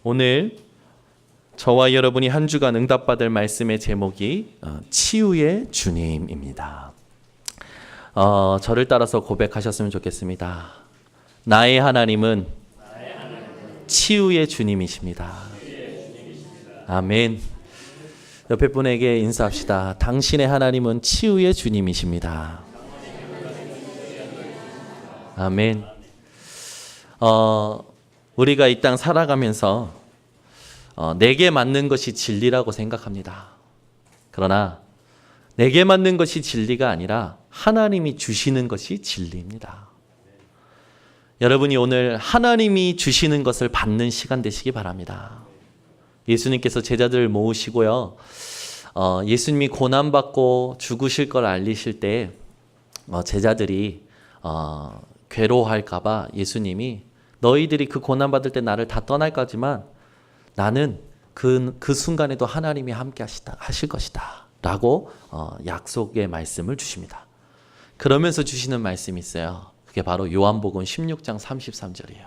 오늘 저와 여러분이 한 주간 응답받을 말씀의 제목이 치유의 주님입니다. 저를 따라서 고백하셨으면 좋겠습니다. 나의 하나님은 치유의 주님이십니다. 아멘. 옆에 분에게 인사합시다. 당신의 하나님은 치유의 주님이십니다. 아멘. 우리가 이 땅 살아가면서 내게 맞는 것이 진리라고 생각합니다. 그러나 내게 맞는 것이 진리가 아니라 하나님이 주시는 것이 진리입니다. 여러분이 오늘 하나님이 주시는 것을 받는 시간 되시기 바랍니다. 예수님께서 제자들을 모으시고요. 예수님이 고난받고 죽으실 걸 알리실 때 제자들이 괴로워할까 봐 예수님이 너희들이 그 고난받을 때 나를 다 떠날 거지만 나는 그 순간에도 하나님이 함께 하실 것이다 라고 약속의 말씀을 주십니다. 그러면서 주시는 말씀이 있어요. 그게 바로 요한복음 16장 33절이에요.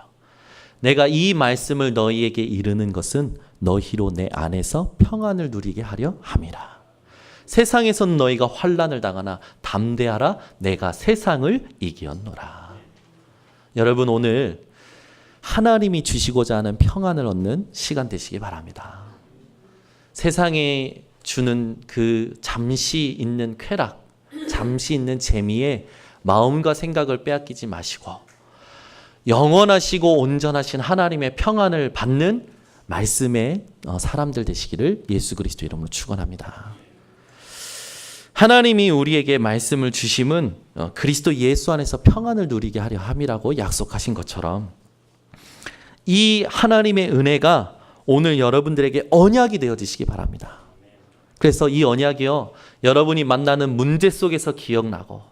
내가 이 말씀을 너희에게 이르는 것은 너희로 내 안에서 평안을 누리게 하려 함이라. 세상에선 너희가 환난을 당하나 담대하라 내가 세상을 이기었노라. 여러분 오늘 하나님이 주시고자 하는 평안을 얻는 시간 되시기 바랍니다. 세상에 주는 그 잠시 있는 쾌락, 잠시 있는 재미에 마음과 생각을 빼앗기지 마시고 영원하시고 온전하신 하나님의 평안을 받는 말씀의 사람들 되시기를 예수 그리스도 이름으로 축원합니다. 하나님이 우리에게 말씀을 주심은 그리스도 예수 안에서 평안을 누리게 하려 함이라고 약속하신 것처럼 이 하나님의 은혜가 오늘 여러분들에게 언약이 되어지시기 바랍니다. 그래서 이 언약이요, 여러분이 만나는 문제 속에서 기억나고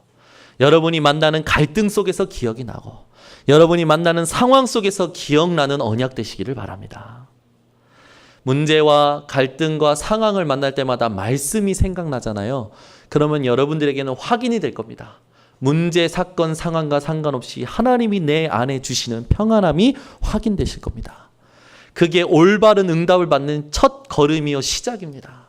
여러분이 만나는 갈등 속에서 기억이 나고 여러분이 만나는 상황 속에서 기억나는 언약 되시기를 바랍니다. 문제와 갈등과 상황을 만날 때마다 말씀이 생각나잖아요. 그러면 여러분들에게는 확인이 될 겁니다. 문제, 사건, 상황과 상관없이 하나님이 내 안에 주시는 평안함이 확인되실 겁니다. 그게 올바른 응답을 받는 첫 걸음이요 시작입니다.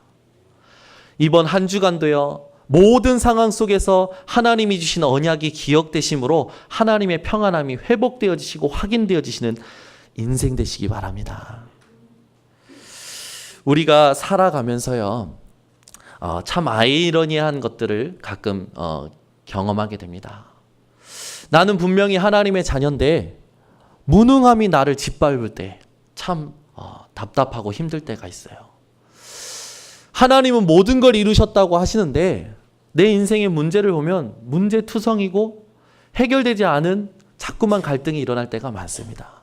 이번 한 주간도요. 모든 상황 속에서 하나님이 주신 언약이 기억되심으로 하나님의 평안함이 회복되어지시고 확인되어지시는 인생 되시기 바랍니다. 우리가 살아가면서요. 참 아이러니한 것들을 가끔 경험하게 됩니다. 나는 분명히 하나님의 자녀인데 무능함이 나를 짓밟을 때 참 답답하고 힘들 때가 있어요. 하나님은 모든 걸 이루셨다고 하시는데 내 인생의 문제를 보면 문제투성이고 해결되지 않은 자꾸만 갈등이 일어날 때가 많습니다.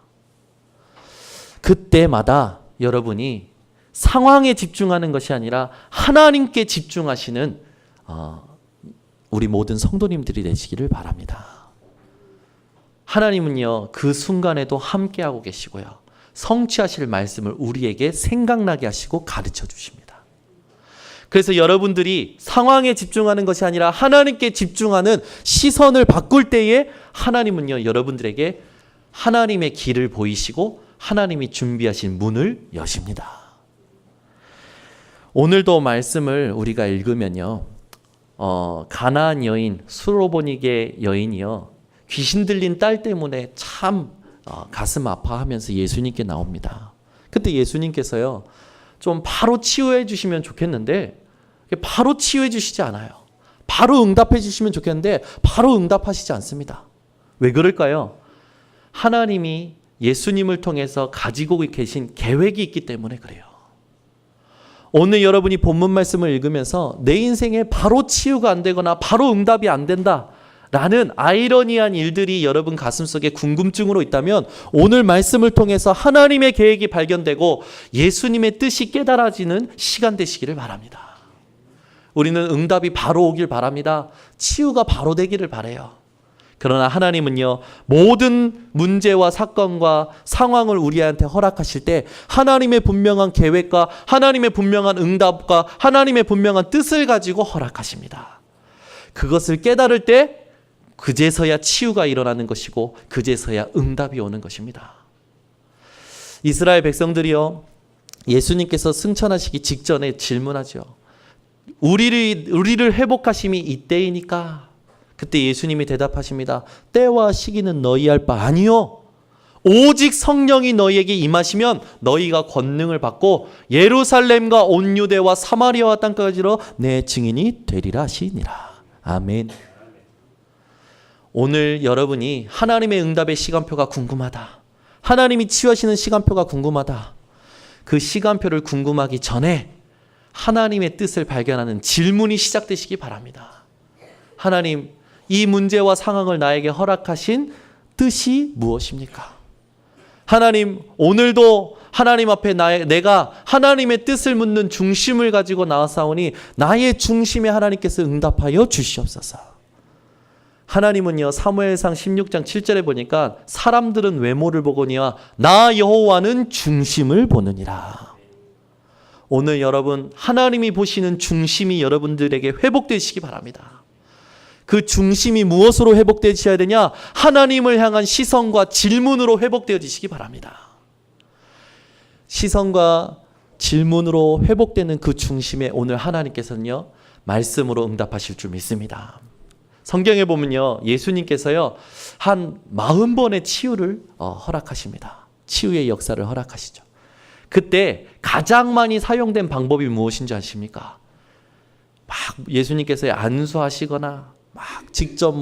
그때마다 여러분이 상황에 집중하는 것이 아니라 하나님께 집중하시는 우리 모든 성도님들이 되시기를 바랍니다. 하나님은요, 그 순간에도 함께하고 계시고요. 성취하실 말씀을 우리에게 생각나게 하시고 가르쳐 주십니다. 그래서 여러분들이 상황에 집중하는 것이 아니라 하나님께 집중하는 시선을 바꿀 때에 하나님은요, 여러분들에게 하나님의 길을 보이시고 하나님이 준비하신 문을 여십니다. 오늘도 말씀을 우리가 읽으면요. 가나안 여인, 수로보니게 여인이요. 귀신 들린 딸 때문에 참 가슴 아파하면서 예수님께 나옵니다. 그때 예수님께서요. 좀 바로 치유해 주시면 좋겠는데 바로 치유해 주시지 않아요. 바로 응답해 주시면 좋겠는데 바로 응답하시지 않습니다. 왜 그럴까요? 하나님이 예수님을 통해서 가지고 계신 계획이 있기 때문에 그래요. 오늘 여러분이 본문 말씀을 읽으면서 내 인생에 바로 치유가 안 되거나 바로 응답이 안 된다라는 아이러니한 일들이 여러분 가슴속에 궁금증으로 있다면 오늘 말씀을 통해서 하나님의 계획이 발견되고 예수님의 뜻이 깨달아지는 시간 되시기를 바랍니다. 우리는 응답이 바로 오길 바랍니다. 치유가 바로 되기를 바라요. 그러나 하나님은요, 모든 문제와 사건과 상황을 우리한테 허락하실 때 하나님의 분명한 계획과 하나님의 분명한 응답과 하나님의 분명한 뜻을 가지고 허락하십니다. 그것을 깨달을 때 그제서야 치유가 일어나는 것이고 그제서야 응답이 오는 것입니다. 이스라엘 백성들이요, 예수님께서 승천하시기 직전에 질문하죠. 우리를 회복하심이 이때이니까. 그때 예수님이 대답하십니다. 때와 시기는 너희 할 바 아니요, 오직 성령이 너희에게 임하시면 너희가 권능을 받고 예루살렘과 온 유대와 사마리아와 땅까지로 내 증인이 되리라 하시니라. 아멘. 오늘 여러분이 하나님의 응답의 시간표가 궁금하다, 하나님이 치유하시는 시간표가 궁금하다, 그 시간표를 궁금하기 전에 하나님의 뜻을 발견하는 질문이 시작되시기 바랍니다. 하나님, 이 문제와 상황을 나에게 허락하신 뜻이 무엇입니까? 하나님, 오늘도 하나님 앞에 내가 하나님의 뜻을 묻는 중심을 가지고 나왔사오니 나의 중심에 하나님께서 응답하여 주시옵소서. 하나님은요, 사무엘상 16장 7절에 보니까 사람들은 외모를 보거니와 나 여호와는 중심을 보느니라. 오늘 여러분, 하나님이 보시는 중심이 여러분들에게 회복되시기 바랍니다. 그 중심이 무엇으로 회복되셔야 되냐? 하나님을 향한 시선과 질문으로 회복되어지시기 바랍니다. 시선과 질문으로 회복되는 그 중심에 오늘 하나님께서는요, 말씀으로 응답하실 줄 믿습니다. 성경에 보면요, 예수님께서요, 한 40번의 치유를 허락하십니다. 치유의 역사를 허락하시죠. 그때 가장 많이 사용된 방법이 무엇인지 아십니까? 막 예수님께서 안수하시거나 막 직접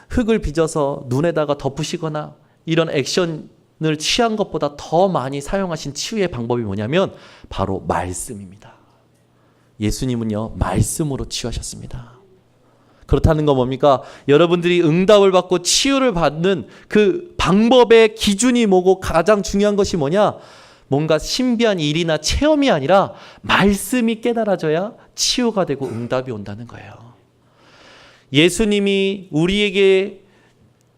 흙을 빚어서 눈에다가 덮으시거나 이런 액션을 취한 것보다 더 많이 사용하신 치유의 방법이 뭐냐면 바로 말씀입니다. 예수님은요, 말씀으로 치유하셨습니다. 그렇다는 건 뭡니까? 여러분들이 응답을 받고 치유를 받는 그 방법의 기준이 뭐고 가장 중요한 것이 뭐냐? 뭔가 신비한 일이나 체험이 아니라 말씀이 깨달아져야 치유가 되고 응답이 온다는 거예요. 예수님이 우리에게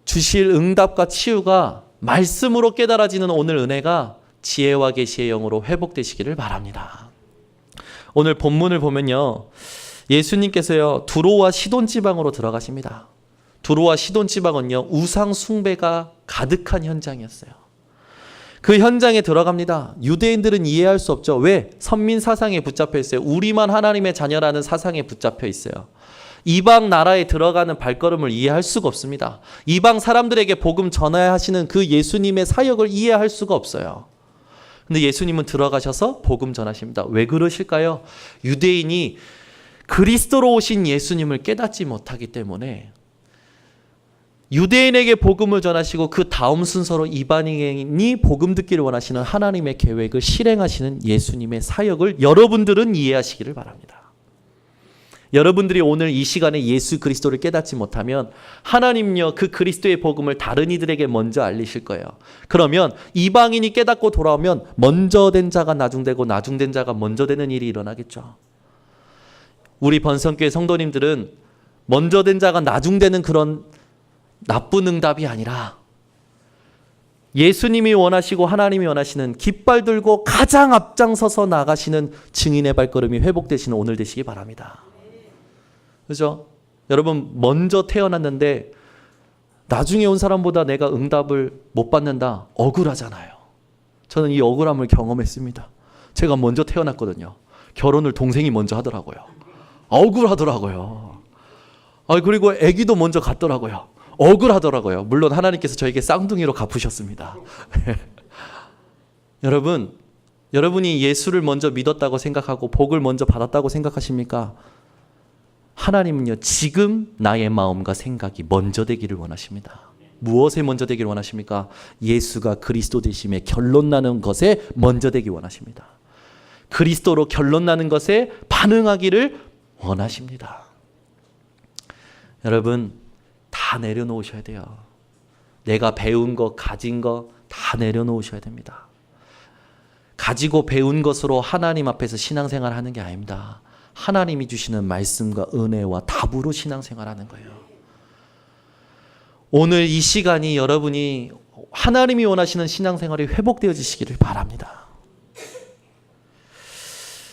주실 응답과 치유가 말씀으로 깨달아지는 오늘 은혜가 지혜와 계시의 영으로 회복되시기를 바랍니다. 오늘 본문을 보면요, 예수님께서요, 두로와 시돈 지방으로 들어가십니다. 두로와 시돈 지방은요, 우상 숭배가 가득한 현장이었어요. 그 현장에 들어갑니다. 유대인들은 이해할 수 없죠. 왜? 선민 사상에 붙잡혀 있어요. 우리만 하나님의 자녀라는 사상에 붙잡혀 있어요. 이방 나라에 들어가는 발걸음을 이해할 수가 없습니다. 이방 사람들에게 복음 전하시는 그 예수님의 사역을 이해할 수가 없어요. 근데 예수님은 들어가셔서 복음 전하십니다. 왜 그러실까요? 유대인이 그리스도로 오신 예수님을 깨닫지 못하기 때문에 유대인에게 복음을 전하시고 그 다음 순서로 이방인이 복음 듣기를 원하시는 하나님의 계획을 실행하시는 예수님의 사역을 여러분들은 이해하시기를 바랍니다. 여러분들이 오늘 이 시간에 예수 그리스도를 깨닫지 못하면 하나님요, 그 그리스도의 복음을 다른 이들에게 먼저 알리실 거예요. 그러면 이방인이 깨닫고 돌아오면 먼저 된 자가 나중되고 나중된 자가 먼저 되는 일이 일어나겠죠. 우리 번성교회 성도님들은 먼저 된 자가 나중되는 그런 나쁜 응답이 아니라 예수님이 원하시고 하나님이 원하시는 깃발 들고 가장 앞장서서 나가시는 증인의 발걸음이 회복되시는 오늘 되시기 바랍니다. 그죠? 여러분, 먼저 태어났는데 나중에 온 사람보다 내가 응답을 못 받는다, 억울하잖아요. 저는 이 억울함을 경험했습니다. 제가 먼저 태어났거든요. 결혼을 동생이 먼저 하더라고요. 억울하더라고요. 그리고 아기도 먼저 갔더라고요. 억울하더라고요. 물론 하나님께서 저에게 쌍둥이로 갚으셨습니다. 여러분이 예수를 먼저 믿었다고 생각하고 복을 먼저 받았다고 생각하십니까? 하나님은요, 지금 나의 마음과 생각이 먼저 되기를 원하십니다. 무엇에 먼저 되기를 원하십니까? 예수가 그리스도 되심에 결론 나는 것에 먼저 되기 원하십니다. 그리스도로 결론 나는 것에 반응하기를 원하십니다. 여러분, 다 내려놓으셔야 돼요. 내가 배운 것, 가진 것 다 내려놓으셔야 됩니다. 가지고 배운 것으로 하나님 앞에서 신앙생활 하는 게 아닙니다. 하나님이 주시는 말씀과 은혜와 답으로 신앙생활하는 거예요. 오늘 이 시간이 여러분이 하나님이 원하시는 신앙생활이 회복되어지시기를 바랍니다.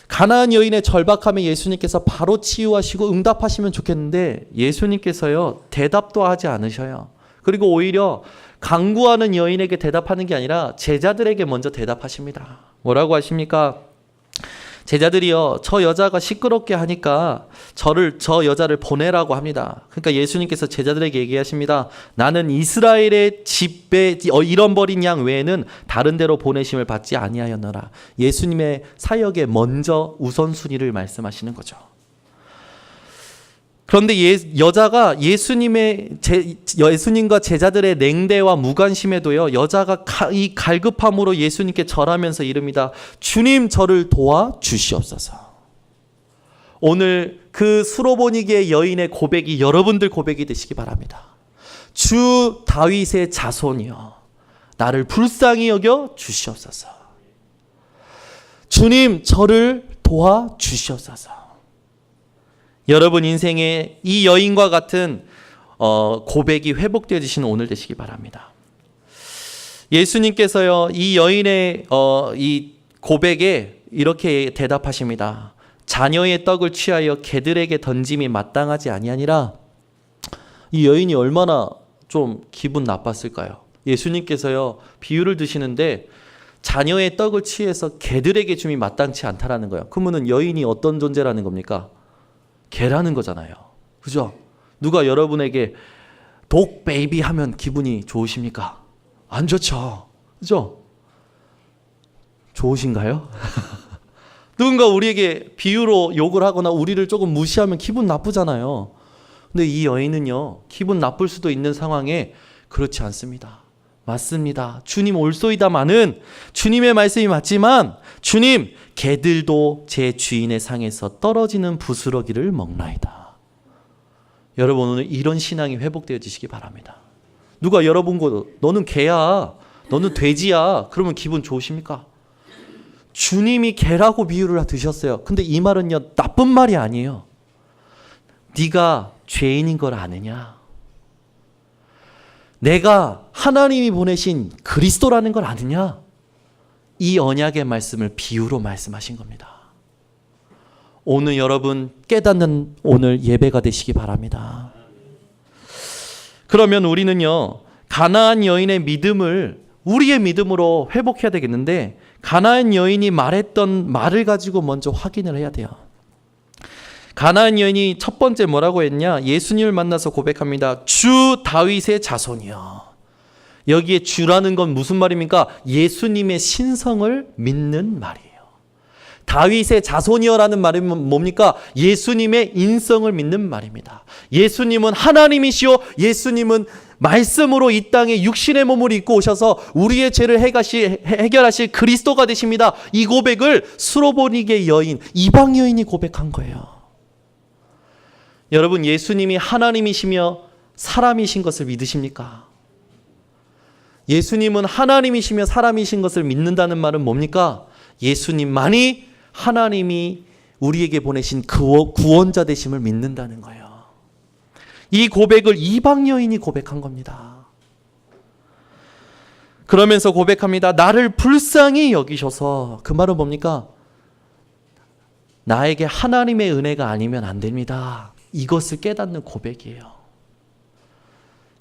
가나안 여인의 절박함에 예수님께서 바로 치유하시고 응답하시면 좋겠는데 예수님께서요, 대답도 하지 않으셔요. 그리고 오히려 강구하는 여인에게 대답하는 게 아니라 제자들에게 먼저 대답하십니다. 뭐라고 하십니까? 제자들이요, 저 여자가 시끄럽게 하니까 저 여자를 보내라고 합니다. 그러니까 예수님께서 제자들에게 얘기하십니다. 나는 이스라엘의 집에 잃어버린 양 외에는 다른 데로 보내심을 받지 아니하였노라. 예수님의 사역에 먼저 우선순위를 말씀하시는 거죠. 그런데 여자가 예수님과 제자들의 냉대와 무관심에도요, 여자가 이 갈급함으로 예수님께 절하면서 이릅니다. 주님, 저를 도와 주시옵소서. 오늘 그 수로보니게 여인의 고백이 여러분들 고백이 되시기 바랍니다. 주 다윗의 자손이여, 나를 불쌍히 여겨 주시옵소서. 주님, 저를 도와 주시옵소서. 여러분 인생에 이 여인과 같은 고백이 회복되어지시는 오늘 되시기 바랍니다. 예수님께서요, 이 여인의 이 고백에 이렇게 대답하십니다. 자녀의 떡을 취하여 개들에게 던짐이 마땅하지 아니하니라. 이 여인이 얼마나 좀 기분 나빴을까요? 예수님께서요, 비유를 드시는데 자녀의 떡을 취해서 개들에게 줌이 마땅치 않다라는 거예요. 그러면 여인이 어떤 존재라는 겁니까? 개라는 거잖아요. 그죠? 누가 여러분에게 독 베이비 하면 기분이 좋으십니까? 안 좋죠. 그죠? 좋으신가요? 누군가 우리에게 비유로 욕을 하거나 우리를 조금 무시하면 기분 나쁘잖아요. 근데 이 여인은요, 기분 나쁠 수도 있는 상황에 그렇지 않습니다. 맞습니다. 주님 올소이다마는 주님의 말씀이 맞지만 주님, 개들도 제 주인의 상에서 떨어지는 부스러기를 먹나이다. 여러분 오늘 이런 신앙이 회복되어지시기 바랍니다. 누가 여러분고 너는 개야, 너는 돼지야, 그러면 기분 좋으십니까? 주님이 개라고 비유를 드셨어요. 근데 이 말은요, 나쁜 말이 아니에요. 네가 죄인인 걸 아느냐? 내가 하나님이 보내신 그리스도라는 걸 아느냐? 이 언약의 말씀을 비유로 말씀하신 겁니다. 오늘 여러분 깨닫는 오늘 예배가 되시기 바랍니다. 그러면 우리는요, 가나안 여인의 믿음을 우리의 믿음으로 회복해야 되겠는데, 가나안 여인이 말했던 말을 가지고 먼저 확인을 해야 돼요. 가나안 여인이 첫 번째 뭐라고 했냐? 예수님을 만나서 고백합니다. 주 다윗의 자손이여. 여기에 주라는 건 무슨 말입니까? 예수님의 신성을 믿는 말이에요. 다윗의 자손이여라는 말은 뭡니까? 예수님의 인성을 믿는 말입니다. 예수님은 하나님이시오. 예수님은 말씀으로 이 땅에 육신의 몸을 입고 오셔서 우리의 죄를 해결하실 그리스도가 되십니다. 이 고백을 수로보니게 여인, 이방 여인이 고백한 거예요. 여러분, 예수님이 하나님이시며 사람이신 것을 믿으십니까? 예수님은 하나님이시며 사람이신 것을 믿는다는 말은 뭡니까? 예수님만이 하나님이 우리에게 보내신 구원자 되심을 믿는다는 거예요. 이 고백을 이방 여인이 고백한 겁니다. 그러면서 고백합니다. 나를 불쌍히 여기셔서. 그 말은 뭡니까? 나에게 하나님의 은혜가 아니면 안 됩니다. 이것을 깨닫는 고백이에요.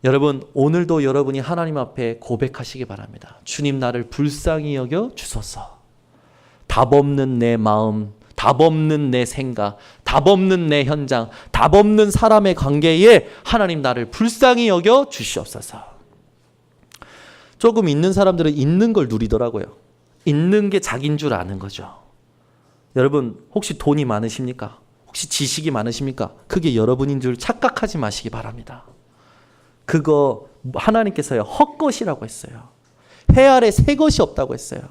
여러분, 오늘도 여러분이 하나님 앞에 고백하시기 바랍니다. 주님, 나를 불쌍히 여겨 주소서. 답 없는 내 마음, 답 없는 내 생각, 답 없는 내 현장, 답 없는 사람의 관계에 하나님 나를 불쌍히 여겨 주시옵소서. 조금 있는 사람들은 있는 걸 누리더라고요. 있는 게 자기인 줄 아는 거죠. 여러분, 혹시 돈이 많으십니까? 혹시 지식이 많으십니까? 그게 여러분인 줄 착각하지 마시기 바랍니다. 그거 하나님께서요, 헛것이라고 했어요. 해 아래 새 것이 없다고 했어요.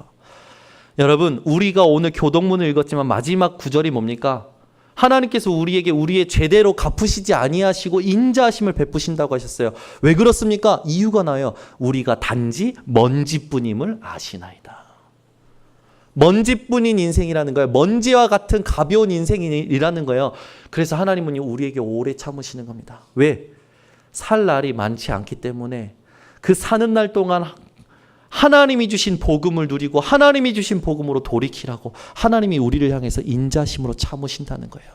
여러분, 우리가 오늘 교동문을 읽었지만 마지막 구절이 뭡니까? 하나님께서 우리에게 우리의 제대로 갚으시지 아니하시고 인자하심을 베푸신다고 하셨어요. 왜 그렇습니까? 이유가 나요. 우리가 단지 먼지뿐임을 아시나이다. 먼지뿐인 인생이라는 거예요. 먼지와 같은 가벼운 인생이라는 거예요. 그래서 하나님은 우리에게 오래 참으시는 겁니다. 왜? 살 날이 많지 않기 때문에 그 사는 날 동안 하나님이 주신 복음을 누리고 하나님이 주신 복음으로 돌이키라고 하나님이 우리를 향해서 인자심으로 참으신다는 거예요.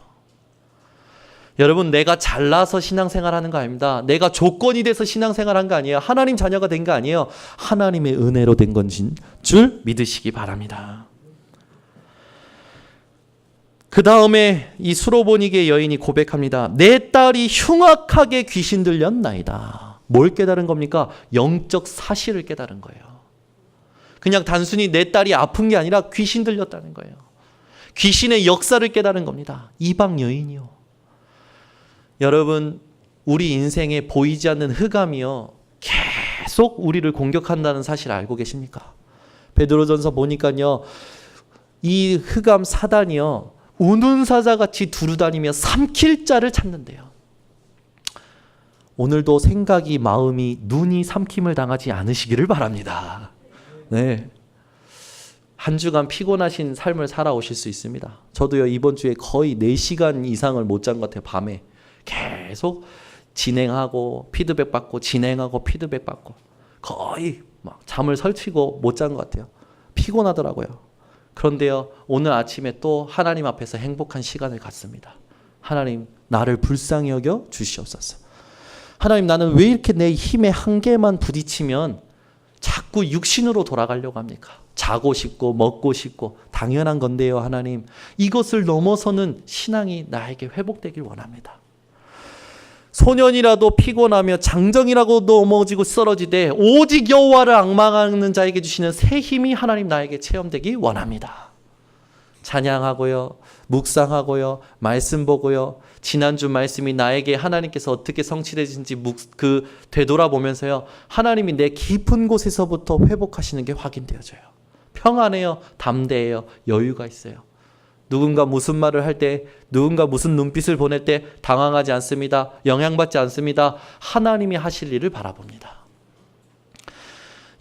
여러분, 내가 잘나서 신앙생활하는 거 아닙니다. 내가 조건이 돼서 신앙생활한 거 아니에요. 하나님 자녀가 된 거 아니에요. 하나님의 은혜로 된 건진 줄 믿으시기 바랍니다. 그 다음에 이 수로보니게 여인이 고백합니다. 내 딸이 흉악하게 귀신 들렸나이다. 뭘 깨달은 겁니까? 영적 사실을 깨달은 거예요. 그냥 단순히 내 딸이 아픈 게 아니라 귀신 들렸다는 거예요. 귀신의 역사를 깨달은 겁니다. 이방 여인이요. 여러분, 우리 인생에 보이지 않는 흑암이요, 계속 우리를 공격한다는 사실 알고 계십니까? 베드로전서 보니까요, 이 흑암 사단이요, 우는 사자같이 두루다니며 삼킬 자를 찾는데요. 오늘도 생각이, 마음이, 눈이 삼킴을 당하지 않으시기를 바랍니다. 네. 한 주간 피곤하신 삶을 살아오실 수 있습니다. 저도요, 이번 주에 거의 4시간 이상을 못 잔 것 같아요. 밤에 계속 진행하고 피드백 받고 진행하고 피드백 받고 거의 막 잠을 설치고 못 잔 것 같아요. 피곤하더라고요. 그런데요, 오늘 아침에 또 하나님 앞에서 행복한 시간을 갖습니다. 하나님, 나를 불쌍히 여겨 주시옵소서. 하나님, 나는 왜 이렇게 내 힘의 한계만 부딪히면 자꾸 육신으로 돌아가려고 합니까? 자고 싶고 먹고 싶고 당연한 건데요. 하나님, 이것을 넘어서는 신앙이 나에게 회복되길 원합니다. 소년이라도 피곤하며 장정이라고 넘어지고 쓰러지되 오직 여호와를 앙망하는 자에게 주시는 새 힘이 하나님 나에게 체험되기 원합니다. 찬양하고요, 묵상하고요, 말씀 보고요, 지난주 말씀이 나에게 하나님께서 어떻게 성취되신지 되돌아보면서요, 하나님이 내 깊은 곳에서부터 회복하시는 게 확인되어져요. 평안해요, 담대해요, 여유가 있어요. 누군가 무슨 말을 할 때, 누군가 무슨 눈빛을 보낼 때 당황하지 않습니다. 영향받지 않습니다. 하나님이 하실 일을 바라봅니다.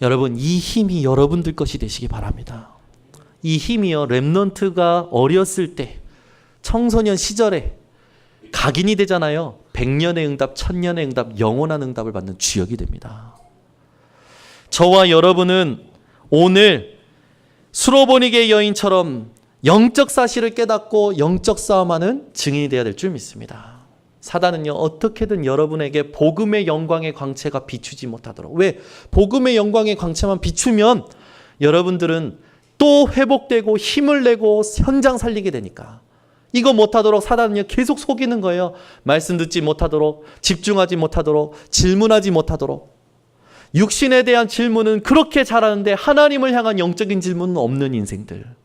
여러분, 이 힘이 여러분들 것이 되시기 바랍니다. 이 힘이요, 렘넌트가 어렸을 때, 청소년 시절에 각인이 되잖아요. 100년의 응답, 1000년의 응답, 영원한 응답을 받는 주역이 됩니다. 저와 여러분은 오늘 수로보니게 여인처럼 영적 사실을 깨닫고 영적 싸움하는 증인이 되어야 될 줄 믿습니다. 사단은요, 어떻게든 여러분에게 복음의 영광의 광채가 비추지 못하도록. 왜? 복음의 영광의 광채만 비추면 여러분들은 또 회복되고 힘을 내고 현장 살리게 되니까. 이거 못하도록 사단은요, 계속 속이는 거예요. 말씀 듣지 못하도록, 집중하지 못하도록, 질문하지 못하도록. 육신에 대한 질문은 그렇게 잘하는데 하나님을 향한 영적인 질문은 없는 인생들.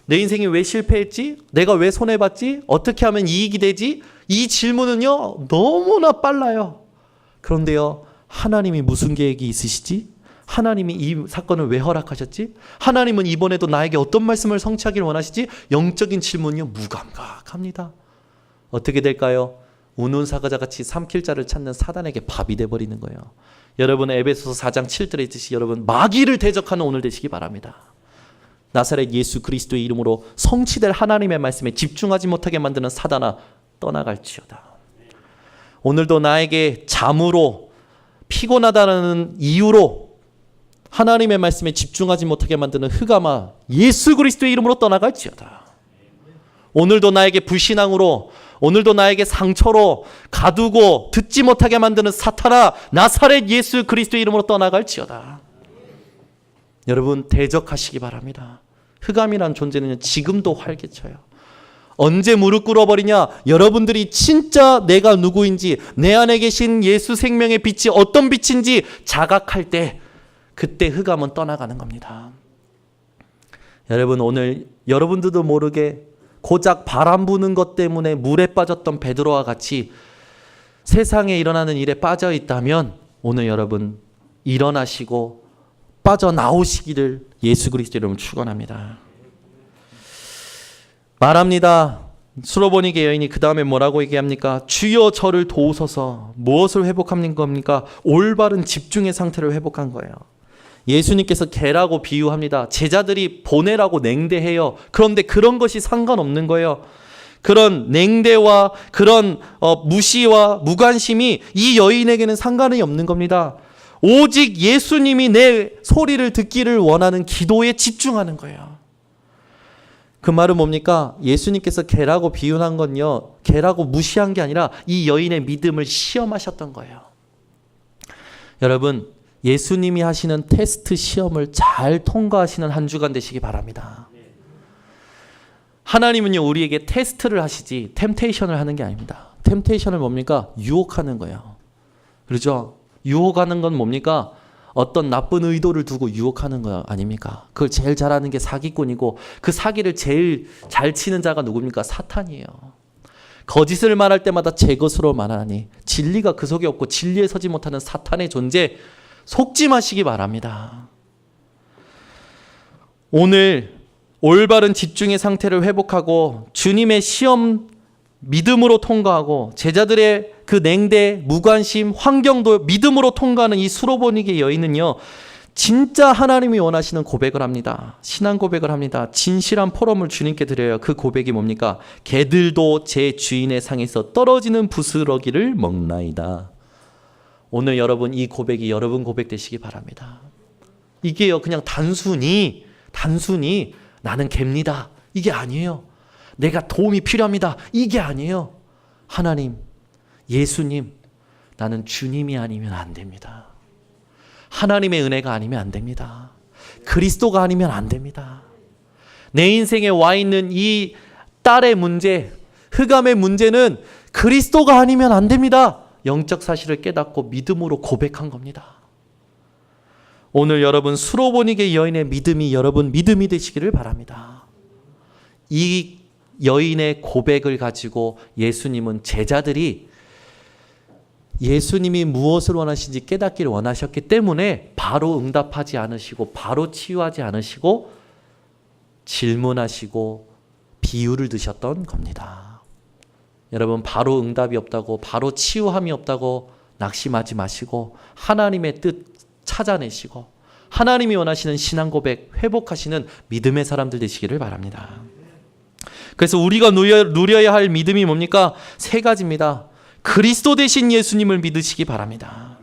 내 인생이 왜 실패했지? 내가 왜 손해봤지? 어떻게 하면 이익이 되지? 이 질문은요, 너무나 빨라요. 그런데요, 하나님이 무슨 계획이 있으시지? 하나님이 이 사건을 왜 허락하셨지? 하나님은 이번에도 나에게 어떤 말씀을 성취하기를 원하시지? 영적인 질문이요, 무감각합니다. 어떻게 될까요? 우는 사자같이 삼킬 자를 찾는 사단에게 밥이 돼버리는 거예요. 여러분, 에베소서 4장 7절에 있듯이 여러분, 마귀를 대적하는 오늘 되시기 바랍니다. 나사렛 예수 그리스도의 이름으로 성취될 하나님의 말씀에 집중하지 못하게 만드는 사단아, 떠나갈지어다. 오늘도 나에게 잠으로, 피곤하다는 이유로 하나님의 말씀에 집중하지 못하게 만드는 흑암아, 예수 그리스도의 이름으로 떠나갈지어다. 오늘도 나에게 불신앙으로, 오늘도 나에게 상처로 가두고 듣지 못하게 만드는 사탄아, 나사렛 예수 그리스도의 이름으로 떠나갈지어다. 여러분, 대적하시기 바랍니다. 흑암이란 존재는 지금도 활개쳐요. 언제 무릎 꿇어버리냐? 여러분들이 진짜 내가 누구인지, 내 안에 계신 예수 생명의 빛이 어떤 빛인지 자각할 때, 그때 흑암은 떠나가는 겁니다. 여러분, 오늘 여러분들도 모르게 고작 바람 부는 것 때문에 물에 빠졌던 베드로와 같이 세상에 일어나는 일에 빠져 있다면 오늘 여러분 일어나시고 빠져나오시기를 예수 그리스도 이름으로 축원합니다. 말합니다. 수로보니게 여인이 그 다음에 뭐라고 얘기합니까? 주여 저를 도우소서. 무엇을 회복한 겁니까? 올바른 집중의 상태를 회복한 거예요. 예수님께서 개라고 비유합니다. 제자들이 보내라고 냉대해요. 그런데 그런 것이 상관없는 거예요. 그런 냉대와 그런 무시와 무관심이 이 여인에게는 상관이 없는 겁니다. 오직 예수님이 내 소리를 듣기를 원하는 기도에 집중하는 거예요. 그 말은 뭡니까? 예수님께서 개라고 비유한 건요, 개라고 무시한 게 아니라 이 여인의 믿음을 시험하셨던 거예요. 여러분, 예수님이 하시는 테스트 시험을 잘 통과하시는 한 주간 되시기 바랍니다. 하나님은요, 우리에게 테스트를 하시지 템테이션을 하는 게 아닙니다. 템테이션을 뭡니까? 유혹하는 거예요. 그렇죠? 유혹하는 건 뭡니까? 어떤 나쁜 의도를 두고 유혹하는 거 아닙니까? 그걸 제일 잘하는 게 사기꾼이고, 그 사기를 제일 잘 치는 자가 누굽니까? 사탄이에요. 거짓을 말할 때마다 제 것으로 말하니 진리가 그 속에 없고 진리에 서지 못하는 사탄의 존재, 속지 마시기 바랍니다. 오늘 올바른 집중의 상태를 회복하고 주님의 시험 믿음으로 통과하고 제자들의 그 냉대, 무관심, 환경도 믿음으로 통과하는 이 수로보니게 여인은요, 진짜 하나님이 원하시는 고백을 합니다. 신앙 고백을 합니다. 진실한 포럼을 주님께 드려요. 그 고백이 뭡니까? 개들도 제 주인의 상에서 떨어지는 부스러기를 먹나이다. 오늘 여러분, 이 고백이 여러분 고백 되시기 바랍니다. 이게요, 그냥 단순히 나는 개입니다, 이게 아니에요. 내가 도움이 필요합니다, 이게 아니에요. 하나님, 예수님, 나는 주님이 아니면 안 됩니다. 하나님의 은혜가 아니면 안 됩니다. 그리스도가 아니면 안 됩니다. 내 인생에 와 있는 이 딸의 문제, 흑암의 문제는 그리스도가 아니면 안 됩니다. 영적 사실을 깨닫고 믿음으로 고백한 겁니다. 오늘 여러분, 수로보니게 여인의 믿음이 여러분 믿음이 되시기를 바랍니다. 이 여인의 고백을 가지고 예수님은 제자들이 예수님이 무엇을 원하시는지 깨닫기를 원하셨기 때문에 바로 응답하지 않으시고 바로 치유하지 않으시고 질문하시고 비유를 드셨던 겁니다. 여러분, 바로 응답이 없다고, 바로 치유함이 없다고 낙심하지 마시고 하나님의 뜻 찾아내시고 하나님이 원하시는 신앙 고백 회복하시는 믿음의 사람들 되시기를 바랍니다. 그래서 우리가 누려야 할 믿음이 뭡니까? 세 가지입니다. 그리스도 되신 예수님을 믿으시기 바랍니다.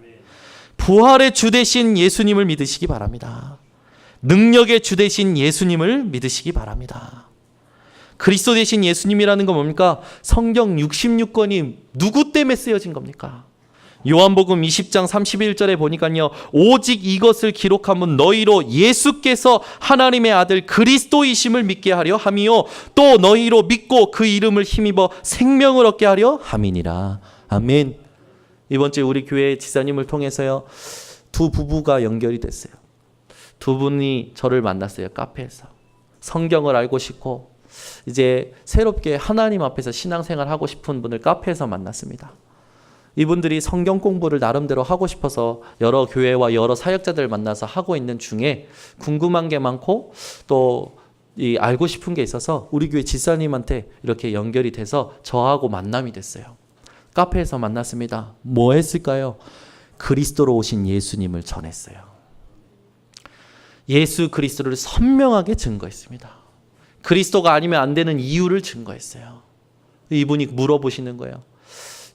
부활의 주 되신 예수님을 믿으시기 바랍니다. 능력의 주 되신 예수님을 믿으시기 바랍니다. 그리스도 되신 예수님이라는 건 뭡니까? 성경 66권이 누구 때문에 쓰여진 겁니까? 요한복음 20장 31절에 보니까요, 오직 이것을 기록함은 너희로 예수께서 하나님의 아들 그리스도이심을 믿게 하려 함이요 또 너희로 믿고 그 이름을 힘입어 생명을 얻게 하려 함이니라. 아멘. 이번 주에 우리 교회 지사님을 통해서요, 두 부부가 연결이 됐어요. 두 분이 저를 만났어요. 카페에서. 성경을 알고 싶고 이제 새롭게 하나님 앞에서 신앙생활 하고 싶은 분을 카페에서 만났습니다. 이분들이 성경 공부를 나름대로 하고 싶어서 여러 교회와 여러 사역자들을 만나서 하고 있는 중에 궁금한 게 많고 또 알고 싶은 게 있어서 우리 교회 지사님한테 이렇게 연결이 돼서 저하고 만남이 됐어요. 카페에서 만났습니다. 뭐 했을까요? 그리스도로 오신 예수님을 전했어요. 예수 그리스도를 선명하게 증거했습니다. 그리스도가 아니면 안 되는 이유를 증거했어요. 이분이 물어보시는 거예요.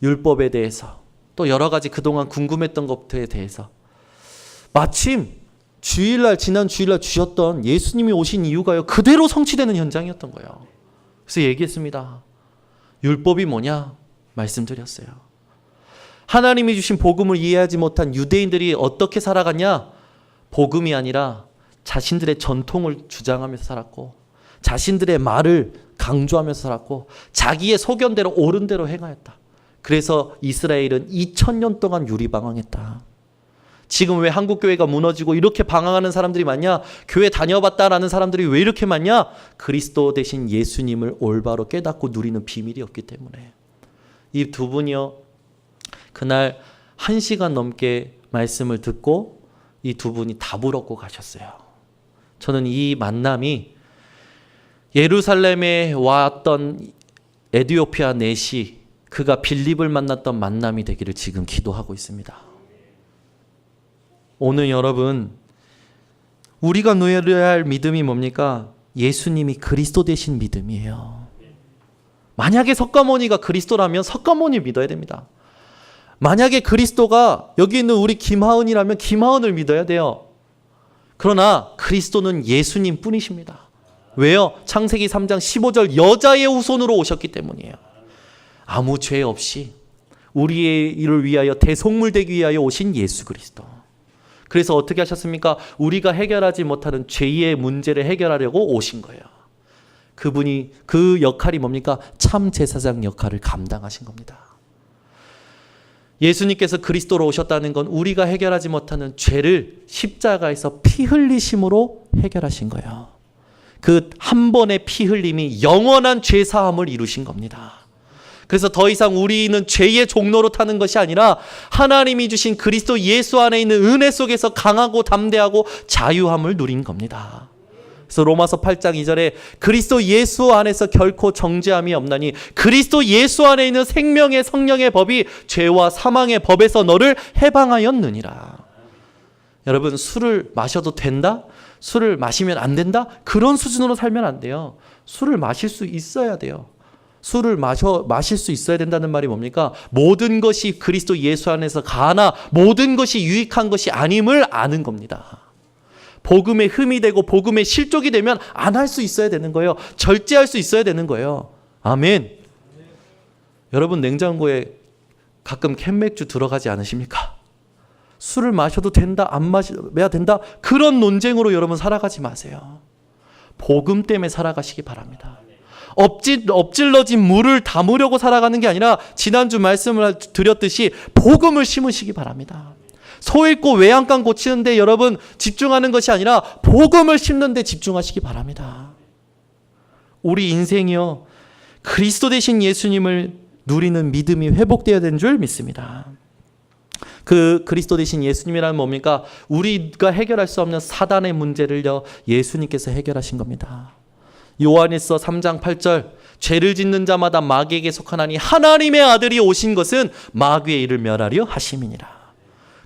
율법에 대해서, 또 여러 가지 그동안 궁금했던 것들에 대해서. 마침 지난 주일날 주셨던 예수님이 오신 이유가요, 그대로 성취되는 현장이었던 거예요. 그래서 얘기했습니다. 율법이 뭐냐? 말씀드렸어요. 하나님이 주신 복음을 이해하지 못한 유대인들이 어떻게 살아갔냐? 복음이 아니라 자신들의 전통을 주장하면서 살았고 자신들의 말을 강조하면서 살았고 자기의 소견대로 옳은 대로 행하였다. 그래서 이스라엘은 2000년 동안 유리방황했다. 지금 왜 한국교회가 무너지고 이렇게 방황하는 사람들이 많냐? 교회 다녀봤다라는 사람들이 왜 이렇게 많냐? 그리스도 대신 예수님을 올바로 깨닫고 누리는 비밀이 없기 때문에. 이 두 분이요, 그날 1시간 넘게 말씀을 듣고 이 두 분이 답을 얻고 가셨어요. 저는 이 만남이 예루살렘에 왔던 에티오피아 내시, 그가 빌립을 만났던 만남이 되기를 지금 기도하고 있습니다. 오늘 여러분, 우리가 누려야 할 믿음이 뭡니까? 예수님이 그리스도 되신 믿음이에요. 만약에 석가모니가 그리스도라면 석가모니 믿어야 됩니다. 만약에 그리스도가 여기 있는 우리 김하은이라면 김하은을 믿어야 돼요. 그러나 그리스도는 예수님 뿐이십니다. 왜요? 창세기 3장 15절 여자의 후손으로 오셨기 때문이에요. 아무 죄 없이 우리의 일을 위하여 대속물 되기 위하여 오신 예수 그리스도. 그래서 어떻게 하셨습니까? 우리가 해결하지 못하는 죄의 문제를 해결하려고 오신 거예요. 그분이 그 역할이 뭡니까? 참 제사장 역할을 감당하신 겁니다. 예수님께서 그리스도로 오셨다는 건 우리가 해결하지 못하는 죄를 십자가에서 피 흘리심으로 해결하신 거예요. 그 한 번의 피 흘림이 영원한 죄 사함을 이루신 겁니다. 그래서 더 이상 우리는 죄의 종로로 타는 것이 아니라 하나님이 주신 그리스도 예수 안에 있는 은혜 속에서 강하고 담대하고 자유함을 누린 겁니다. 그래서 로마서 8장 2절에 그리스도 예수 안에서 결코 정죄함이 없나니 그리스도 예수 안에 있는 생명의 성령의 법이 죄와 사망의 법에서 너를 해방하였느니라. 여러분, 술을 마셔도 된다? 술을 마시면 안 된다? 그런 수준으로 살면 안 돼요. 술을 마실 수 있어야 돼요. 술을 마실 수 있어야 된다는 말이 뭡니까? 모든 것이 그리스도 예수 안에서 가나 모든 것이 유익한 것이 아님을 아는 겁니다. 복음에 흠이 되고 복음에 실족이 되면 안 할 수 있어야 되는 거예요. 절제할 수 있어야 되는 거예요. 아멘. 여러분, 냉장고에 가끔 캔맥주 들어가지 않으십니까? 술을 마셔도 된다, 안 마셔야 된다, 그런 논쟁으로 여러분 살아가지 마세요. 복음 때문에 살아가시기 바랍니다. 엎질러진 물을 담으려고 살아가는 게 아니라 지난주 말씀을 드렸듯이 복음을 심으시기 바랍니다. 소 읽고 외양간 고치는데 여러분 집중하는 것이 아니라 복음을 심는 데 집중하시기 바랍니다. 우리 인생이요, 그리스도 되신 예수님을 누리는 믿음이 회복되어야 되는 줄 믿습니다. 그 그리스도 되신 예수님이란 뭡니까? 우리가 해결할 수 없는 사단의 문제를요, 예수님께서 해결하신 겁니다. 요한일서 3장 8절, 죄를 짓는 자마다 마귀에게 속하나니 하나님의 아들이 오신 것은 마귀의 일을 멸하려 하심이니라.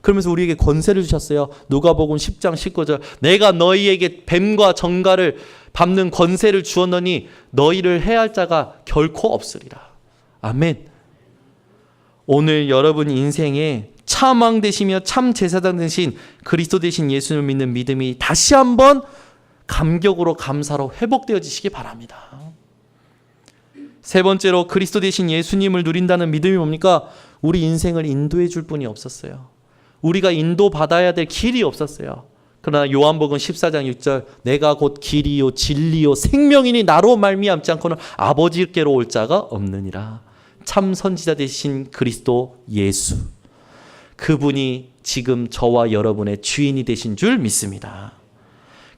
그러면서 우리에게 권세를 주셨어요. 누가복음 10장 19절, 내가 너희에게 뱀과 정갈을 밟는 권세를 주었노니 너희를 해할 자가 결코 없으리라. 아멘. 오늘 여러분 인생에 참 왕 되시며 참 제사장 되신 그리스도 되신 예수를 믿는 믿음이 다시 한번 감격으로 감사로 회복되어지시기 바랍니다. 세 번째로 그리스도 되신 예수님을 누린다는 믿음이 뭡니까? 우리 인생을 인도해 줄 분이 없었어요. 우리가 인도받아야 될 길이 없었어요. 그러나 요한복음 14장 6절, 내가 곧 길이요 진리요 생명이니 나로 말미암지 않고는 아버지께로 올 자가 없느니라. 참 선지자 되신 그리스도 예수, 그분이 지금 저와 여러분의 주인이 되신 줄 믿습니다.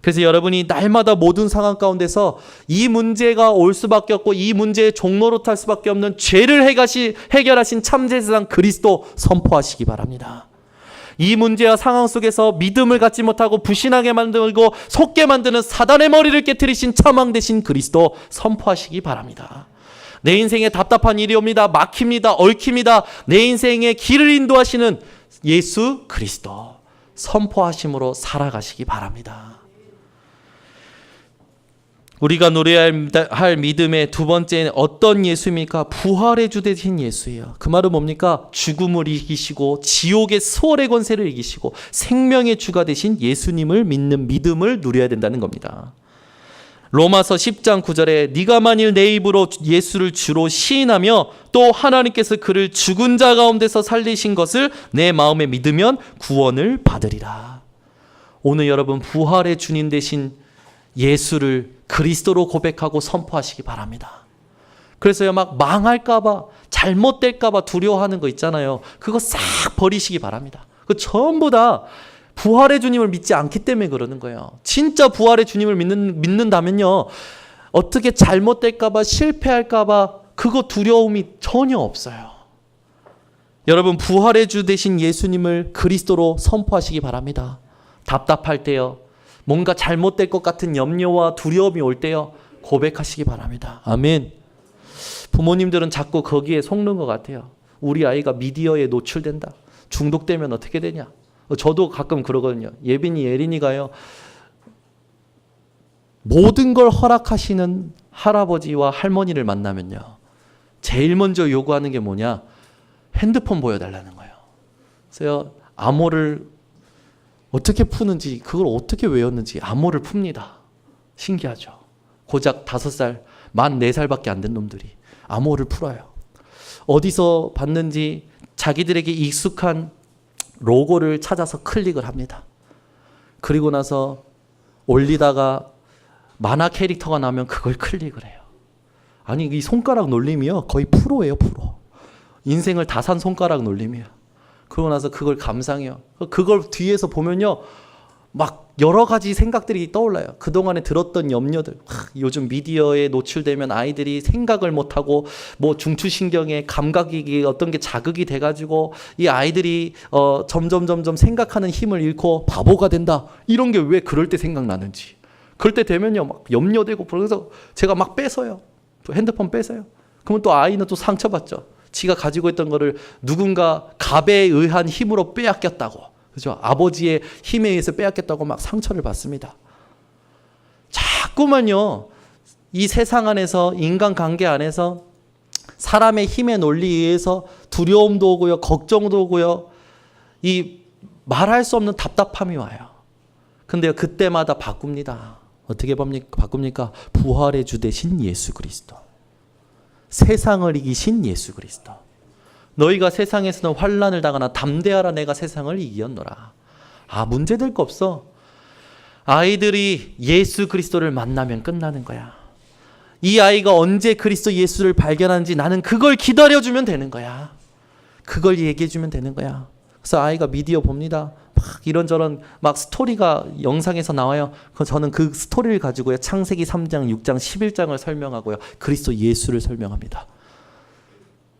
그래서 여러분이 날마다 모든 상황 가운데서 이 문제가 올 수밖에 없고 이 문제의 종로로 탈 수밖에 없는 죄를 해결하신 참제사장 그리스도 선포하시기 바랍니다. 이 문제와 상황 속에서 믿음을 갖지 못하고 불신하게 만들고 속게 만드는 사단의 머리를 깨트리신 참왕 되신 그리스도 선포하시기 바랍니다. 내 인생에 답답한 일이 옵니다. 막힙니다. 얽힙니다. 내 인생에 길을 인도하시는 예수 그리스도 선포하심으로 살아가시기 바랍니다. 우리가 노래해야 할 믿음의 두 번째는 어떤 예수입니까? 부활의 주 되신 예수예요. 그 말은 뭡니까? 죽음을 이기시고 지옥의 수월의 권세를 이기시고 생명의 주가 되신 예수님을 믿는 믿음을 누려야 된다는 겁니다. 로마서 10장 9절에 네가 만일 내 입으로 예수를 주로 시인하며 또 하나님께서 그를 죽은 자 가운데서 살리신 것을 내 마음에 믿으면 구원을 받으리라. 오늘 여러분 부활의 주님 되신 예수를 그리스도로 고백하고 선포하시기 바랍니다. 그래서요, 막 망할까봐 잘못될까봐 두려워하는 거 있잖아요. 그거 싹 버리시기 바랍니다. 그 전부 다 부활의 주님을 믿지 않기 때문에 그러는 거예요. 진짜 부활의 주님을 믿는다면요, 어떻게 잘못될까봐 실패할까봐 그거 두려움이 전혀 없어요. 여러분 부활의 주 되신 예수님을 그리스도로 선포하시기 바랍니다. 답답할 때요, 뭔가 잘못될 것 같은 염려와 두려움이 올 때요, 고백하시기 바랍니다. 아멘. 부모님들은 자꾸 거기에 속는 것 같아요. 우리 아이가 미디어에 노출된다. 중독되면 어떻게 되냐. 저도 가끔 그러거든요. 예빈이, 예린이가요, 모든 걸 허락하시는 할아버지와 할머니를 만나면요, 제일 먼저 요구하는 게 뭐냐? 핸드폰 보여달라는 거예요. 그래서 암호를 어떻게 푸는지, 그걸 어떻게 외웠는지 암호를 풉니다. 신기하죠. 고작 5살, 만 4살밖에 안 된 놈들이 암호를 풀어요. 어디서 봤는지 자기들에게 익숙한 로고를 찾아서 클릭을 합니다. 그리고 나서 올리다가 만화 캐릭터가 나면 그걸 클릭을 해요. 아니 이 손가락 놀림이요 거의 프로예요. 프로. 인생을 다 산 손가락 놀림이에요. 그러고 나서 그걸 감상해요. 그걸 뒤에서 보면요 막 여러 가지 생각들이 떠올라요. 그동안에 들었던 염려들. 요즘 미디어에 노출되면 아이들이 생각을 못하고 뭐 중추신경에 감각이 어떤 게 자극이 돼가지고 이 아이들이 점점 생각하는 힘을 잃고 바보가 된다. 이런 게 왜 그럴 때 생각나는지. 그럴 때 되면요 막 염려되고 그래서 제가 막 뺏어요. 또 핸드폰 뺏어요. 그러면 또 아이는 또 상처받죠. 지가 가지고 있던 거를 누군가 갑에 의한 힘으로 빼앗겼다고. 그죠? 아버지의 힘에 의해서 빼앗겼다고 막 상처를 받습니다. 자꾸만요, 이 세상 안에서, 인간관계 안에서 사람의 힘의 논리에 의해서 두려움도 오고요, 걱정도 오고요, 이 말할 수 없는 답답함이 와요. 근데요, 그때마다 바꿉니다. 어떻게 바꿉니까? 부활의 주 되신 예수 그리스도. 세상을 이기신 예수 그리스도. 너희가 세상에서는 환난을 당하나 담대하라 내가 세상을 이겼노라. 문제될 거 없어. 아이들이 예수 그리스도를 만나면 끝나는 거야. 이 아이가 언제 그리스도 예수를 발견하는지 나는 그걸 기다려주면 되는 거야. 그걸 얘기해주면 되는 거야. 그래서 아이가 미디어 봅니다. 막 이런저런 막 스토리가 영상에서 나와요. 저는 그 스토리를 가지고요. 창세기 3장, 6장, 11장을 설명하고요. 그리스도 예수를 설명합니다.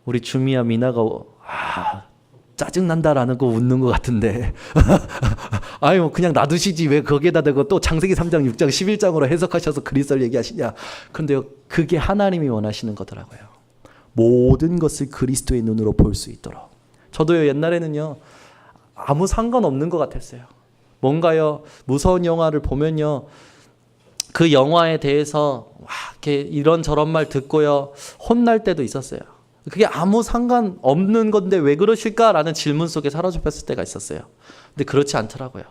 우리 주미야 미나가 짜증난다라는 거 웃는 것 같은데 아니 뭐 그냥 놔두시지 왜 거기에다 대고 또 창세기 3장 6장 11장으로 해석하셔서 그리스도를 얘기하시냐. 그런데요 그게 하나님이 원하시는 거더라고요. 모든 것을 그리스도의 눈으로 볼 수 있도록. 저도요 옛날에는요 아무 상관없는 것 같았어요. 뭔가요 무서운 영화를 보면요 그 영화에 대해서 이렇게 이런저런 말 듣고요 혼날 때도 있었어요. 그게 아무 상관없는 건데 왜 그러실까라는 질문 속에 사로잡혔을 때가 있었어요. 근데 그렇지 않더라고요.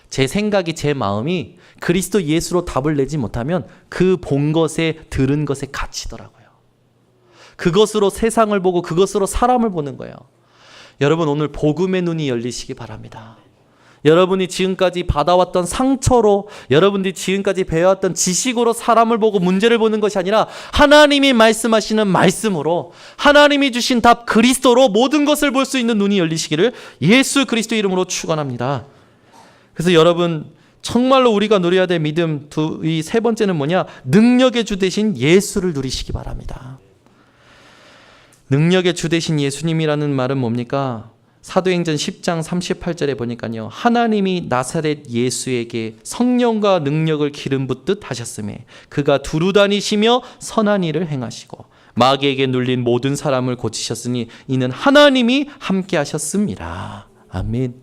제 생각이 제 마음이 그리스도 예수로 답을 내지 못하면 그 본 것에 들은 것에 갇히더라고요. 그것으로 세상을 보고 그것으로 사람을 보는 거예요. 여러분 오늘 복음의 눈이 열리시기 바랍니다. 여러분이 지금까지 받아왔던 상처로 여러분들이 지금까지 배워왔던 지식으로 사람을 보고 문제를 보는 것이 아니라 하나님이 말씀하시는 말씀으로 하나님이 주신 답 그리스도로 모든 것을 볼 수 있는 눈이 열리시기를 예수 그리스도 이름으로 축원합니다. 그래서 여러분 정말로 우리가 누려야 될 믿음 이 세 번째는 뭐냐? 능력의 주 되신 예수를 누리시기 바랍니다. 능력의 주 되신 예수님이라는 말은 뭡니까? 사도행전 10장 38절에 보니까요. 하나님이 나사렛 예수에게 성령과 능력을 기름 붓듯 하셨음에 그가 두루 다니시며 선한 일을 행하시고 마귀에게 눌린 모든 사람을 고치셨으니 이는 하나님이 함께 하셨습니다. 아멘.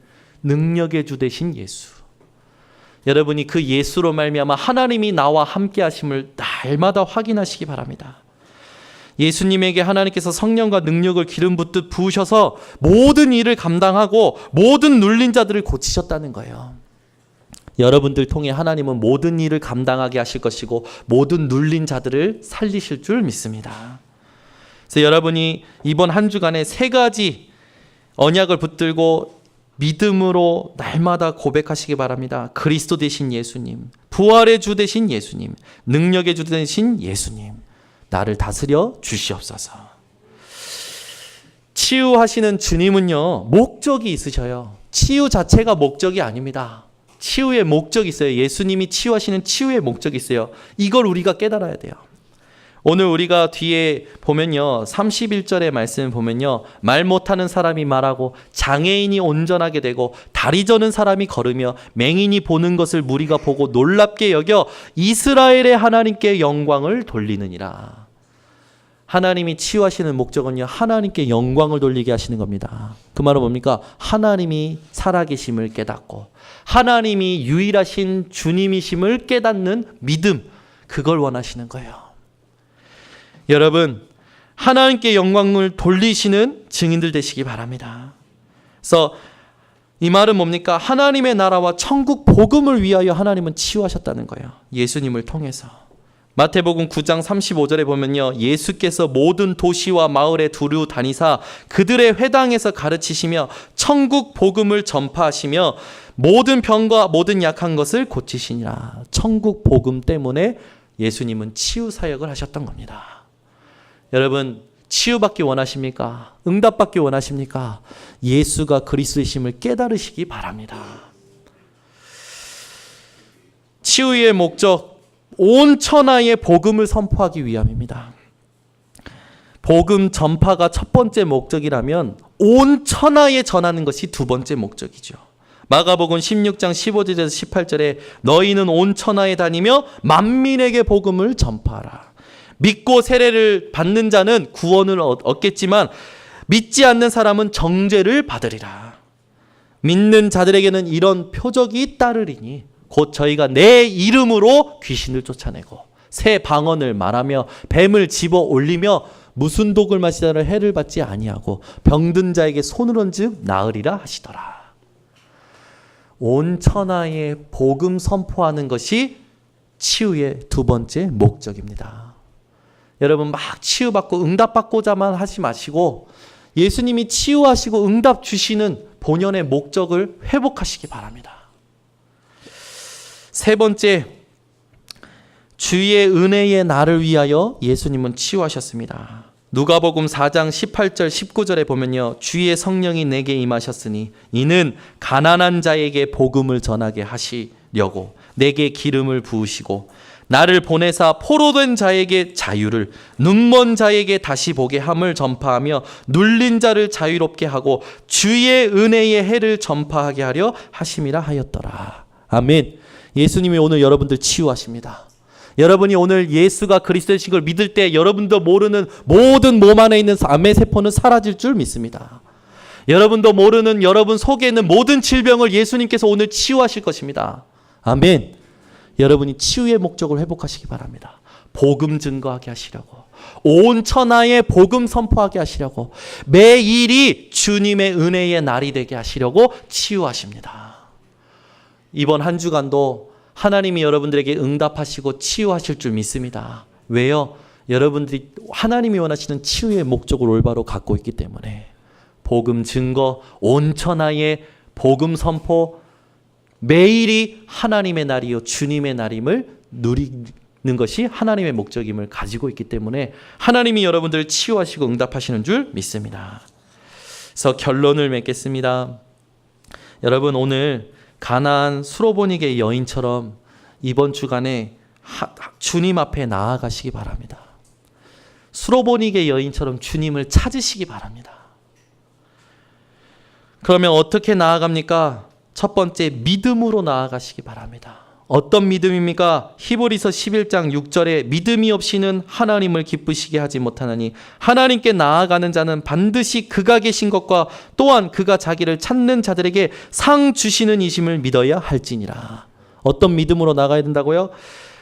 능력의 주 되신 예수. 여러분이 그 예수로 말미암아 하나님이 나와 함께 하심을 날마다 확인하시기 바랍니다. 예수님에게 하나님께서 성령과 능력을 기름 붓듯 부으셔서 모든 일을 감당하고 모든 눌린 자들을 고치셨다는 거예요. 여러분들 통해 하나님은 모든 일을 감당하게 하실 것이고 모든 눌린 자들을 살리실 줄 믿습니다. 그래서 여러분이 이번 한 주간에 3가지 언약을 붙들고 믿음으로 날마다 고백하시기 바랍니다. 그리스도 되신 예수님, 부활의 주 되신 예수님, 능력의 주 되신 예수님, 나를 다스려 주시옵소서. 치유하시는 주님은요 목적이 있으셔요. 치유 자체가 목적이 아닙니다. 치유의 목적이 있어요. 예수님이 치유하시는 치유의 목적이 있어요. 이걸 우리가 깨달아야 돼요. 오늘 우리가 뒤에 보면요 31절의 말씀 보면요 말 못하는 사람이 말하고 장애인이 온전하게 되고 다리 저는 사람이 걸으며 맹인이 보는 것을 무리가 보고 놀랍게 여겨 이스라엘의 하나님께 영광을 돌리느니라. 하나님이 치유하시는 목적은요 하나님께 영광을 돌리게 하시는 겁니다. 그 말은 뭡니까? 하나님이 살아계심을 깨닫고 하나님이 유일하신 주님이심을 깨닫는 믿음, 그걸 원하시는 거예요. 여러분 하나님께 영광을 돌리시는 증인들 되시기 바랍니다. 그래서 이 말은 뭡니까? 하나님의 나라와 천국 복음을 위하여 하나님은 치유하셨다는 거예요. 예수님을 통해서. 마태복음 9장 35절에 보면요, 예수께서 모든 도시와 마을에 두루 다니사 그들의 회당에서 가르치시며 천국 복음을 전파하시며 모든 병과 모든 약한 것을 고치시니라. 천국 복음 때문에 예수님은 치유 사역을 하셨던 겁니다. 여러분, 치유받기 원하십니까? 응답받기 원하십니까? 예수가 그리스도이심을 깨달으시기 바랍니다. 치유의 목적, 온 천하에 복음을 선포하기 위함입니다. 복음 전파가 첫 번째 목적이라면 온 천하에 전하는 것이 두 번째 목적이죠. 마가복음 16장 15절에서 18절에 너희는 온 천하에 다니며 만민에게 복음을 전파하라. 믿고 세례를 받는 자는 구원을 얻겠지만 믿지 않는 사람은 정죄를 받으리라. 믿는 자들에게는 이런 표적이 따르리니 곧 저희가 내 이름으로 귀신을 쫓아내고 새 방언을 말하며 뱀을 집어 올리며 무슨 독을 마시다를 해를 받지 아니하고 병든 자에게 손을 얹음 나으리라 하시더라. 온 천하에 복음 선포하는 것이 치유의 두 번째 목적입니다. 여러분, 막 치유받고 응답받고자만 하지 마시고 예수님이 치유하시고 응답 주시는 본연의 목적을 회복하시기 바랍니다. 세 번째, 주의 은혜의 날을 위하여 예수님은 치유하셨습니다. 누가복음 4장 18절 19절에 보면요, 주의 성령이 내게 임하셨으니 이는 가난한 자에게 복음을 전하게 하시려고 내게 기름을 부으시고 나를 보내사 포로된 자에게 자유를, 눈먼 자에게 다시 보게 함을 전파하며 눌린 자를 자유롭게 하고 주의 은혜의 해를 전파하게 하려 하심이라 하였더라. 아멘. 예수님이 오늘 여러분들 치유하십니다. 여러분이 오늘 예수가 그리스도이신 걸 믿을 때 여러분도 모르는 모든 몸 안에 있는 암의 세포는 사라질 줄 믿습니다. 여러분도 모르는 여러분 속에 있는 모든 질병을 예수님께서 오늘 치유하실 것입니다. 아멘. 여러분이 치유의 목적을 회복하시기 바랍니다. 복음 증거하게 하시려고, 온 천하에 복음 선포하게 하시려고, 매일이 주님의 은혜의 날이 되게 하시려고 치유하십니다. 이번 한 주간도 하나님이 여러분들에게 응답하시고 치유하실 줄 믿습니다. 왜요? 여러분들이 하나님이 원하시는 치유의 목적을 올바로 갖고 있기 때문에 복음 증거, 온 천하에 복음 선포, 매일이 하나님의 날이요 주님의 날임을 누리는 것이 하나님의 목적임을 가지고 있기 때문에 하나님이 여러분들을 치유하시고 응답하시는 줄 믿습니다. 그래서 결론을 맺겠습니다. 여러분, 오늘 가나안 수로보니게 여인처럼 이번 주간에 주님 앞에 나아가시기 바랍니다. 수로보니게 여인처럼 주님을 찾으시기 바랍니다. 그러면 어떻게 나아갑니까? 첫 번째, 믿음으로 나아가시기 바랍니다. 어떤 믿음입니까? 히브리서 11장 6절에 믿음이 없이는 하나님을 기쁘시게 하지 못하나니 하나님께 나아가는 자는 반드시 그가 계신 것과 또한 그가 자기를 찾는 자들에게 상 주시는 이심을 믿어야 할지니라. 어떤 믿음으로 나가야 된다고요?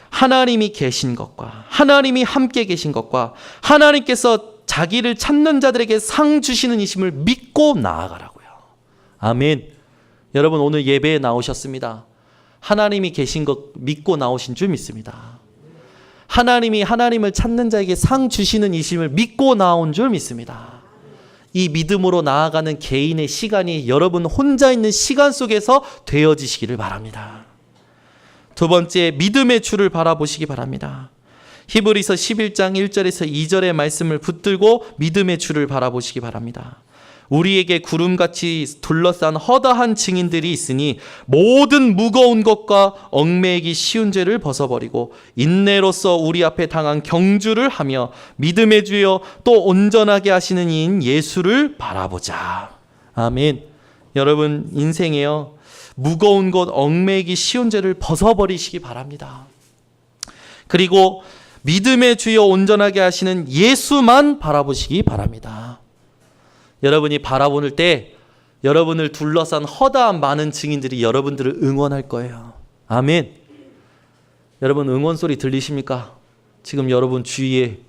하나님이 계신 것과 하나님이 함께 계신 것과 하나님께서 자기를 찾는 자들에게 상 주시는 이심을 믿고 나아가라고요. 아멘. 여러분, 오늘 예배에 나오셨습니다. 하나님이 계신 것 믿고 나오신 줄 믿습니다. 하나님이 하나님을 찾는 자에게 상 주시는 이심을 믿고 나온 줄 믿습니다. 이 믿음으로 나아가는 개인의 시간이 여러분 혼자 있는 시간 속에서 되어지시기를 바랍니다. 두 번째, 믿음의 주를 바라보시기 바랍니다. 히브리서 11장 1절에서 2절의 말씀을 붙들고 믿음의 주를 바라보시기 바랍니다. 우리에게 구름같이 둘러싼 허다한 증인들이 있으니 모든 무거운 것과 얽매이기 쉬운 죄를 벗어버리고 인내로서 우리 앞에 당한 경주를 하며 믿음의 주여 또 온전하게 하시는 이인 예수를 바라보자. 아멘. 여러분, 인생에요, 무거운 것, 얽매이기 쉬운 죄를 벗어버리시기 바랍니다. 그리고 믿음의 주여 온전하게 하시는 예수만 바라보시기 바랍니다. 여러분이 바라보는 때 여러분을 둘러싼 허다한 많은 증인들이 여러분들을 응원할 거예요. 아멘. 여러분, 응원 소리 들리십니까? 지금 여러분 주위에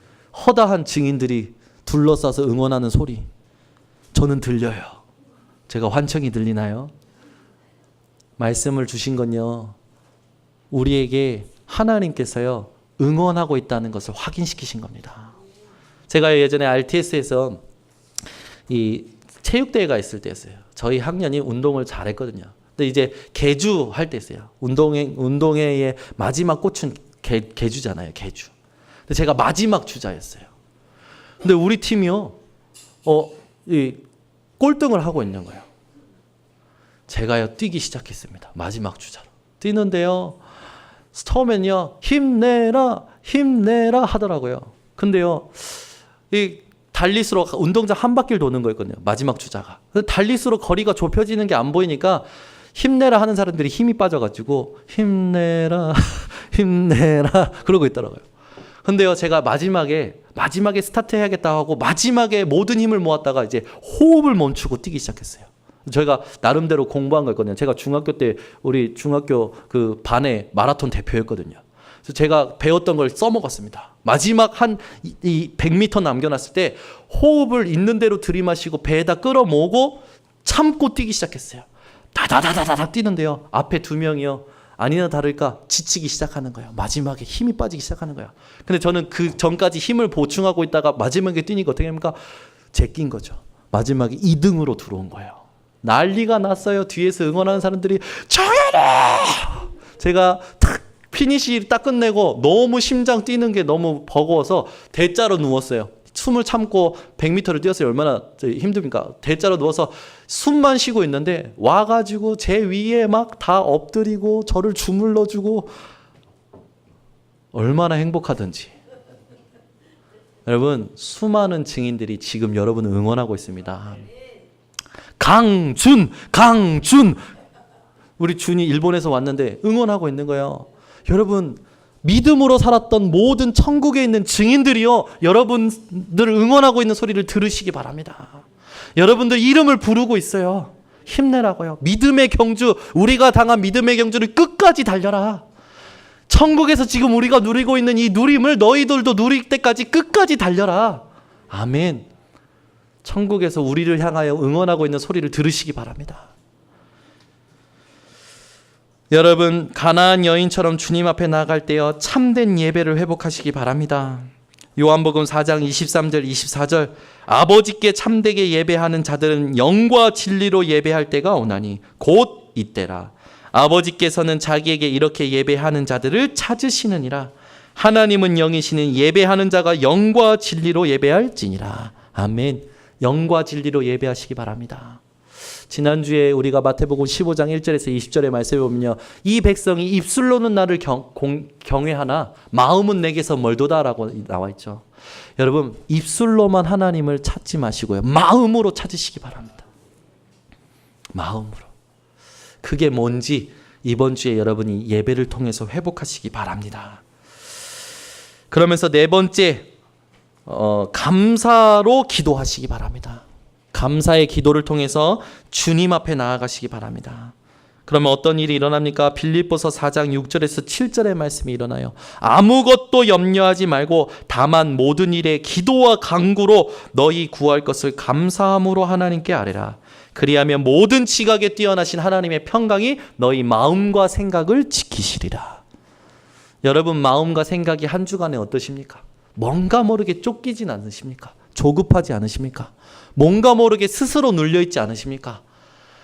허다한 증인들이 둘러싸서 응원하는 소리 저는 들려요. 제가 환청이 들리나요? 말씀을 주신 건요, 우리에게 하나님께서요 응원하고 있다는 것을 확인시키신 겁니다. 제가 예전에 RTS에서 이 체육대회가 있을 때였어요. 저희 학년이 운동을 잘했거든요. 근데 이제 계주 할 때였어요. 운동회의 마지막 꽃은 계주잖아요. 계주. 근데 제가 마지막 주자였어요. 근데 우리 팀이요, 이 꼴등을 하고 있는 거예요. 제가요 뛰기 시작했습니다. 마지막 주자로 뛰는데요, 처음엔요 힘내라 힘내라 하더라고요. 근데요 이 달릴수록 운동장 한 바퀴를 도는 거였거든요. 마지막 주자가. 달릴수록 거리가 좁혀지는 게 안 보이니까 힘내라 하는 사람들이 힘이 빠져가지고 힘내라 힘내라 그러고 있더라고요. 근데요 제가 마지막에 스타트 해야겠다 하고 마지막에 모든 힘을 모았다가 이제 호흡을 멈추고 뛰기 시작했어요. 저희가 나름대로 공부한 거였거든요. 제가 중학교 때 우리 중학교 그 반의 마라톤 대표였거든요. 그래서 제가 배웠던 걸 써먹었습니다. 마지막 한 100m 남겨놨을 때 호흡을 있는 대로 들이마시고 배에다 끌어모으고 참고 뛰기 시작했어요. 다다다다다 뛰는데요. 앞에 두 명이요. 아니나 다를까 지치기 시작하는 거예요. 마지막에 힘이 빠지기 시작하는 거예요. 근데 저는 그 전까지 힘을 보충하고 있다가 마지막에 뛰니까 어떻게 합니까? 제낀 거죠. 마지막에 2등으로 들어온 거예요. 난리가 났어요. 뒤에서 응원하는 사람들이 정현아! 제가 탁 피니시 딱 끝내고 너무 심장 뛰는 게 너무 버거워서 대자로 누웠어요. 숨을 참고 100m를 뛰었어요. 얼마나 힘듭니까? 대자로 누워서 숨만 쉬고 있는데 와가지고 제 위에 막 다 엎드리고 저를 주물러주고 얼마나 행복하던지. 여러분 수많은 증인들이 지금 여러분을 응원하고 있습니다. 강준 우리 준이 일본에서 왔는데 응원하고 있는 거예요. 여러분 믿음으로 살았던 모든 천국에 있는 증인들이요 여러분들을 응원하고 있는 소리를 들으시기 바랍니다. 여러분들 이름을 부르고 있어요. 힘내라고요. 믿음의 경주, 우리가 당한 믿음의 경주를 끝까지 달려라. 천국에서 지금 우리가 누리고 있는 이 누림을 너희들도 누릴 때까지 끝까지 달려라. 아멘. 천국에서 우리를 향하여 응원하고 있는 소리를 들으시기 바랍니다. 여러분 가나안 여인처럼 주님 앞에 나아갈 때요 참된 예배를 회복하시기 바랍니다. 요한복음 4장 23절 24절 아버지께 참되게 예배하는 자들은 영과 진리로 예배할 때가 오나니 곧 이때라. 아버지께서는 자기에게 이렇게 예배하는 자들을 찾으시느니라. 하나님은 영이시니 예배하는 자가 영과 진리로 예배할지니라. 아멘. 영과 진리로 예배하시기 바랍니다. 지난주에 우리가 마태복음 15장 1절에서 20절의 말씀에 보면요 이 백성이 입술로는 나를 경외하나 마음은 내게서 멀도다라고 나와 있죠. 여러분 입술로만 하나님을 찾지 마시고요 마음으로 찾으시기 바랍니다. 마음으로. 그게 뭔지 이번 주에 여러분이 예배를 통해서 회복하시기 바랍니다. 그러면서 네 번째 감사로 기도하시기 바랍니다. 감사의 기도를 통해서 주님 앞에 나아가시기 바랍니다. 그러면 어떤 일이 일어납니까? 빌립보서 4장 6절에서 7절의 말씀이 일어나요. 아무것도 염려하지 말고 다만 모든 일에 기도와 간구로 너희 구할 것을 감사함으로 하나님께 아뢰라. 그리하면 모든 지각에 뛰어나신 하나님의 평강이 너희 마음과 생각을 지키시리라. 여러분 마음과 생각이 한 주간에 어떠십니까? 뭔가 모르게 쫓기진 않으십니까? 조급하지 않으십니까? 뭔가 모르게 스스로 눌려있지 않으십니까?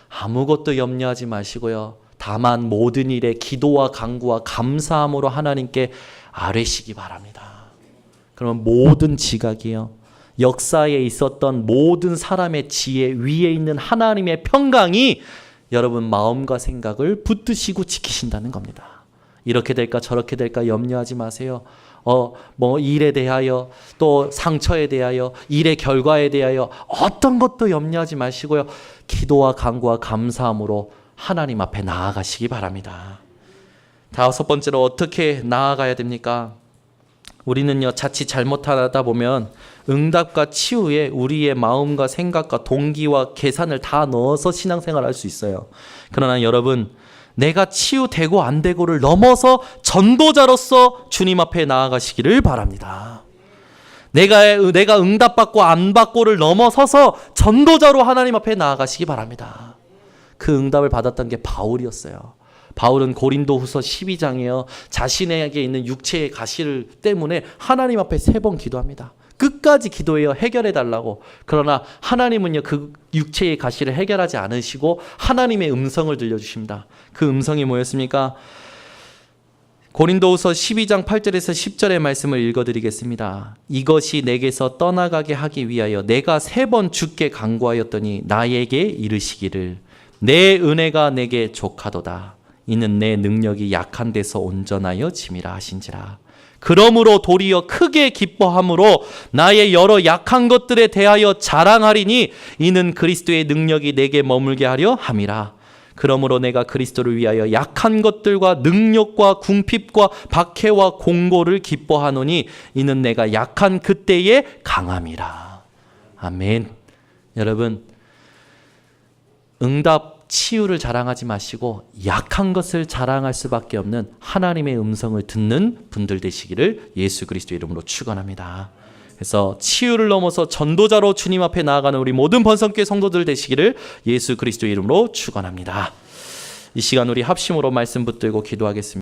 아무것도 염려하지 마시고요. 다만 모든 일에 기도와 간구와 감사함으로 하나님께 아뢰시기 바랍니다. 그러면 모든 지각이요. 역사에 있었던 모든 사람의 지혜 위에 있는 하나님의 평강이 여러분 마음과 생각을 붙드시고 지키신다는 겁니다. 이렇게 될까 저렇게 될까 염려하지 마세요. 일에 대하여 또 상처에 대하여 일의 결과에 대하여 어떤 것도 염려하지 마시고요. 기도와 간구와 감사함으로 하나님 앞에 나아가시기 바랍니다. 다섯 번째로 어떻게 나아가야 됩니까? 우리는요 자칫 잘못하다 보면 응답과 치유에 우리의 마음과 생각과 동기와 계산을 다 넣어서 신앙생활을 할 수 있어요. 그러나 여러분 내가 치유되고 안 되고를 넘어서 전도자로서 주님 앞에 나아가시기를 바랍니다. 내가 응답받고 안 받고를 넘어서서 전도자로 하나님 앞에 나아가시기 바랍니다. 그 응답을 받았던 게 바울이었어요. 바울은 고린도후서 12장에요. 자신에게 있는 육체의 가시를 때문에 하나님 앞에 3번 기도합니다. 끝까지 기도해요. 해결해 달라고. 그러나 하나님은요, 그 육체의 가시를 해결하지 않으시고 하나님의 음성을 들려주십니다. 그 음성이 뭐였습니까? 고린도후서 12장 8절에서 10절의 말씀을 읽어드리겠습니다. 이것이 내게서 떠나가게 하기 위하여 내가 3번 주께 간구하였더니 나에게 이르시기를 내 은혜가 내게 족하도다. 이는 내 능력이 약한 데서 온전하여 짐이라 하신지라. 그러므로 도리어 크게 기뻐함으로 나의 여러 약한 것들에 대하여 자랑하리니 이는 그리스도의 능력이 내게 머물게 하려 함이라. 그러므로 내가 그리스도를 위하여 약한 것들과 능력과 궁핍과 박해와 공고를 기뻐하노니 이는 내가 약한 그때의 강함이라. 아멘. 여러분, 응답 치유를 자랑하지 마시고 약한 것을 자랑할 수밖에 없는 하나님의 음성을 듣는 분들 되시기를 예수 그리스도 이름으로 축원합니다. 그래서 치유를 넘어서 전도자로 주님 앞에 나아가는 우리 모든 번성교회 성도들 되시기를 예수 그리스도 이름으로 축원합니다. 이 시간 우리 합심으로 말씀 붙들고 기도하겠습니다.